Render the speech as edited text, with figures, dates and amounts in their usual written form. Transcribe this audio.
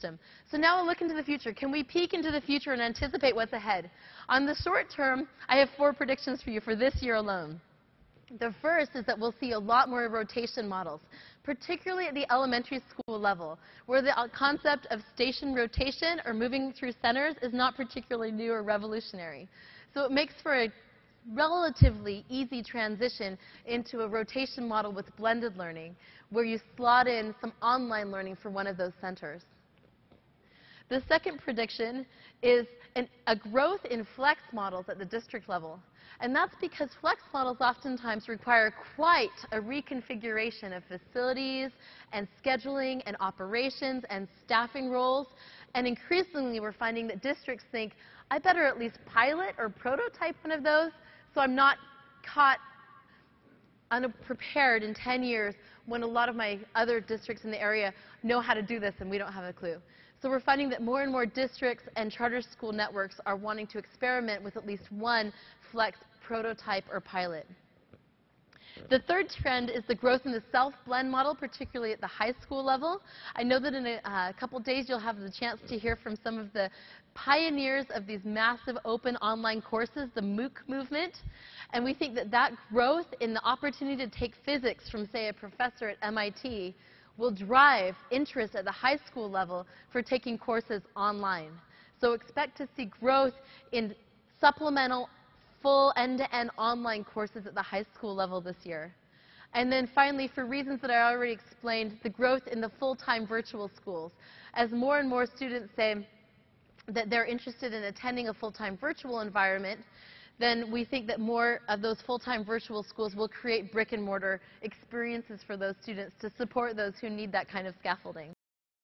system. So now we'll look into the future. Can we peek into the future and anticipate what's ahead? On the short term, I have 4 predictions for you for this year alone. The first is that we'll see a lot more rotation models, particularly at the elementary school level, where the concept of station rotation or moving through centers is not particularly new or revolutionary. So it makes for a relatively easy transition into a rotation model with blended learning, where you slot in some online learning for one of those centers. The second prediction is a growth in flex models at the district level. And that's because flex models oftentimes require quite a reconfiguration of facilities and scheduling and operations and staffing roles. And increasingly, we're finding that districts think, I better at least pilot or prototype one of those so I'm not caught unprepared in 10 years when a lot of my other districts in the area know how to do this and we don't have a clue. So we're finding that more and more districts and charter school networks are wanting to experiment with at least one flex prototype or pilot. The third trend is the growth in the self-blend model, particularly at the high school level. I know that in a couple days you'll have the chance to hear from some of the pioneers of these massive open online courses, the MOOC movement. And we think that that growth in the opportunity to take physics from, say, a professor at MIT will drive interest at the high school level for taking courses online. So expect to see growth in supplemental, full end-to-end online courses at the high school level this year. And then finally, for reasons that I already explained, the growth in the full-time virtual schools. As more and more students say that they're interested in attending a full-time virtual environment, then we think that more of those full-time virtual schools will create brick-and-mortar experiences for those students to support those who need that kind of scaffolding.